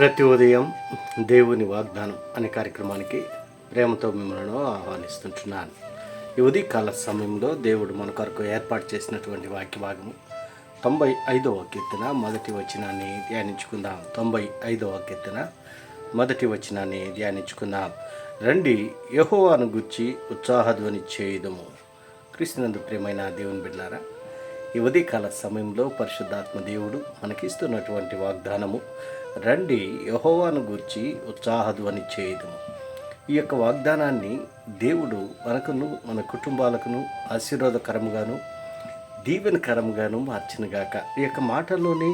ప్రతి ఉదయం దేవుని వాగ్దానం అనే కార్యక్రమానికి ప్రేమతో మిమ్మల్ని ఆహ్వానిస్తుంటున్నాను. ఈ ఉదయకాల సమయంలో దేవుడు మన కొరకు ఏర్పాటు చేసినటువంటి వాక్య భాగము 95వ కీర్తన మొదటి వచనాన్ని ధ్యానించుకుందాం. 95వ కీర్తన మొదటి వచనాన్ని ధ్యానించుకుందాం. రండి, యెహోవాను గూర్చి ఉత్సాహధ్వని చేయుదము. క్రీస్తునందు ప్రియమైన దేవుని బిడ్డలారా, ఈ ఉదయకాల సమయంలో పరిశుద్ధాత్మ దేవుడు మనకిస్తున్నటువంటి వాగ్దానము, రండి యెహోవాను గూర్చి ఉత్సాహధ్వని చేయుదము. ఈ యొక్క వాగ్దానాన్ని దేవుడు మనకును మన కుటుంబాలకును ఆశీర్వాదకరముగాను దీవెనకరముగాను మార్చినగాక. ఈ యొక్క మాటల్లోని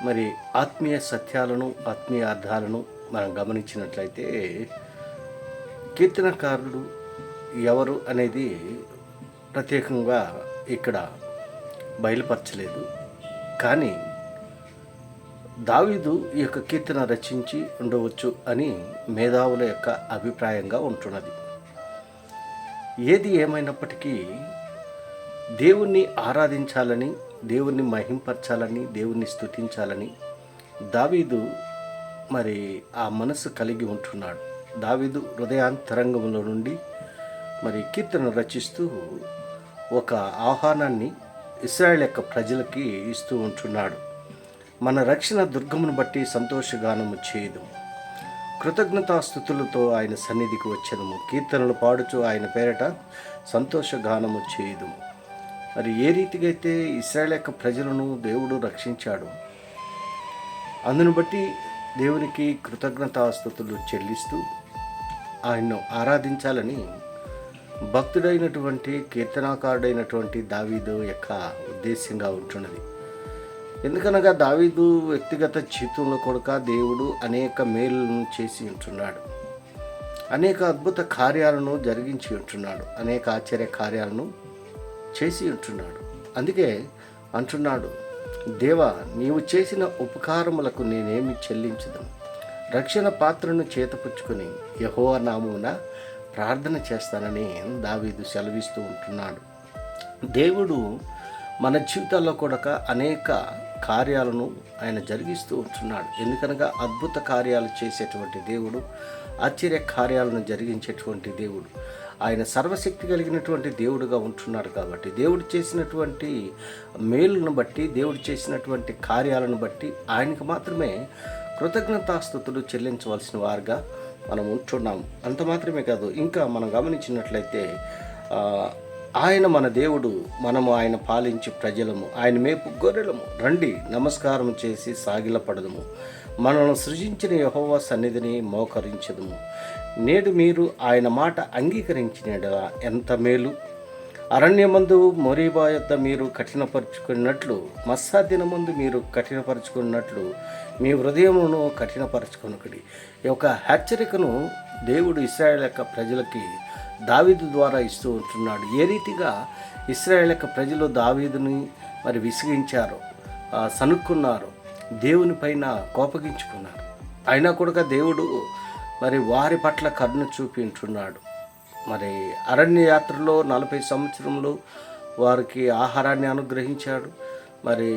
మరి ఆత్మీయ సత్యాలను ఆత్మీయ అర్థాలను మనం గమనించినట్లయితే, కీర్తనకారుడు ఎవరు అనేది ప్రత్యేకంగా ఇక్కడ బయలుపరచలేదు. కానీ దావీదు ఈ యొక్క కీర్తన రచించి ఉండవచ్చు అని మేధావుల యొక్క అభిప్రాయంగా ఉంటున్నది. ఏది ఏమైనప్పటికీ దేవుణ్ణి ఆరాధించాలని, దేవుణ్ణి మహింపరచాలని, దేవుణ్ణి స్తుతించాలని దావీదు మరి ఆ మనసు కలిగి ఉంటున్నాడు. దావీదు హృదయాంతరంగంలో నుండి మరి కీర్తన రచిస్తూ ఒక ఆహ్వానాన్ని ఇశ్రాయేలు యొక్క ప్రజలకి ఇస్తూ ఉంటున్నాడు. మన రక్షణ దుర్గమును బట్టి సంతోషగానము చేయదు, కృతజ్ఞతాస్థుతులతో ఆయన సన్నిధికి వచ్చేదము, కీర్తనలు పాడుచు ఆయన పేరట సంతోషగానము చేయదు. మరి ఏ రీతిగా అయితే ఇశ్రాయేలు యొక్క ప్రజలను దేవుడు రక్షించాడు, అందును బట్టి దేవునికి కృతజ్ఞతాస్థుతులు చెల్లిస్తూ ఆయన్ను ఆరాధించాలని భక్తుడైనటువంటి కీర్తనాకారుడైనటువంటి దావీదు యొక్క ఉద్దేశ్యంగా ఉంటున్నది. ఎందుకనగా దావీదు వ్యక్తిగత జీవితంలో కూడా దేవుడు అనేక మేలులను చేసి ఉంటున్నాడు, అనేక అద్భుత కార్యాలను జరిగించి ఉంటున్నాడు, అనేక ఆశ్చర్య కార్యాలను చేసి ఉంటున్నాడు. అందుకే అంటున్నాడు, దేవా, నీవు చేసిన ఉపకారములకు నేనేమి చెల్లించదను, రక్షణ పాత్రను చేతపుచ్చుకొని యెహోవా నామమున ప్రార్థన చేస్తానని దావీదు సెలవిస్తూ ఉంటున్నాడు. దేవుడు మన జీవితాల్లో కూడా అనేక కార్యాలను ఆయన జరిగిస్తూ ఉంటున్నాడు. ఎందుకనగా అద్భుత కార్యాలు చేసేటువంటి దేవుడు, ఆశ్చర్య కార్యాలను జరిగించేటువంటి దేవుడు, ఆయన సర్వశక్తి కలిగినటువంటి దేవుడుగా ఉంటున్నాడు. కాబట్టి దేవుడు చేసినటువంటి మేలును బట్టి, దేవుడు చేసినటువంటి కార్యాలను బట్టి ఆయనకు మాత్రమే కృతజ్ఞతాస్తుతులు చెల్లించవలసిన వారుగా మనం ఉంటున్నాము. అంత మాత్రమే కాదు, ఇంకా మనం గమనించినట్లయితే ఆయన మన దేవుడు, మనము ఆయన పాలించి ప్రజలము, ఆయన మేపు గొర్రెలము. రండి, నమస్కారం చేసి సాగిలపడదము, మనల్ని సృజించిన యెహోవా సన్నిధిని మోకరించదము. నేడు మీరు ఆయన మాట అంగీకరించినలా ఎంత మేలు. అరణ్యమందు మొరీబా యొద్ద మీరు కఠినపరుచుకున్నట్లు, మస్సా దినమందు మీరు కఠినపరుచుకున్నట్లు మీ హృదయమును కఠినపరచుకొనకుడి. ఈ యొక్క హెచ్చరికను దేవుడు ఇశ్రాయేలు యొక్క ప్రజలకి దావీదు ద్వారా ఇస్తూ ఉంటున్నాడు. ఏ రీతిగా ఇశ్రాయేలు యొక్క ప్రజలు దావీదుని మరి విసిగించారో, సనుక్కున్నారు, దేవుని పైన కోపగించుకున్నారు, అయినా కూడా దేవుడు మరి వారి పట్ల కరుణ చూపి ఉంటున్నాడు. మరి అరణ్య యాత్రలో 40 సంవత్సరంలో వారికి ఆహారాన్ని అనుగ్రహించాడు, మరి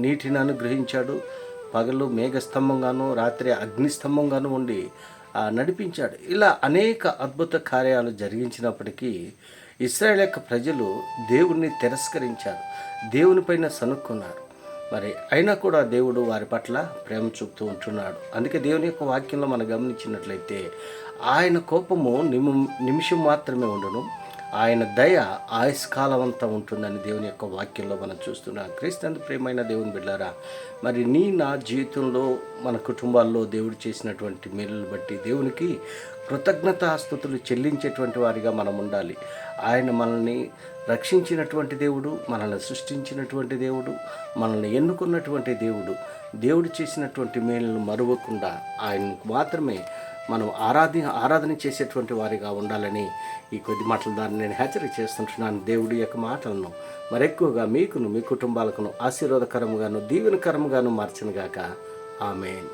నీటిని అనుగ్రహించాడు, పగలు మేఘస్తంభంగాను రాత్రి అగ్నిస్తంభంగాను ఉండి నడిపించాడు. ఇలా అనేక అద్భుత కార్యాలు జరిగించినప్పటికీ ఇశ్రాయేలు యొక్క ప్రజలు దేవుణ్ణి తిరస్కరించారు, దేవునిపైన సనుక్కున్నారు. మరి అయినా కూడా దేవుడు వారి పట్ల ప్రేమ చూపుతూ ఉంటున్నాడు. అందుకే దేవుని యొక్క వాక్యంలో మనం గమనించినట్లయితే ఆయన కోపము నిమిషం మాత్రమే ఉండును, ఆయన దయ ఆయుష్కాలం అంతా ఉంటుందని దేవుని యొక్క వాక్యంలో మనం చూస్తున్నాం. క్రీస్తు ప్రియమైన దేవుని బిడ్డలారా, మరి నా జీవితంలో మన కుటుంబాల్లో దేవుడు చేసినటువంటి మేలును బట్టి దేవునికి కృతజ్ఞతాస్తుతులు చెల్లించేటువంటి వారిగా మనం ఉండాలి. ఆయన మనల్ని రక్షించినటువంటి దేవుడు, మనల్ని సృష్టించినటువంటి దేవుడు, మనల్ని ఎన్నుకున్నటువంటి దేవుడు, దేవుడు చేసినటువంటి మేలును మరువకుండా ఆయనకు మాత్రమే మనం ఆరాధన చేసేటువంటి వారిగా ఉండాలని ఈ కొద్ది మాటల ద్వారా నేను హెచ్చరిక చేస్తుంటున్నాను. దేవుడి యొక్క మాటలను మరెక్కువగా మీకును మీ కుటుంబాలకును ఆశీర్వాదకరముగాను దీవెనకరముగాను మార్చనుగాక. ఆమేన్.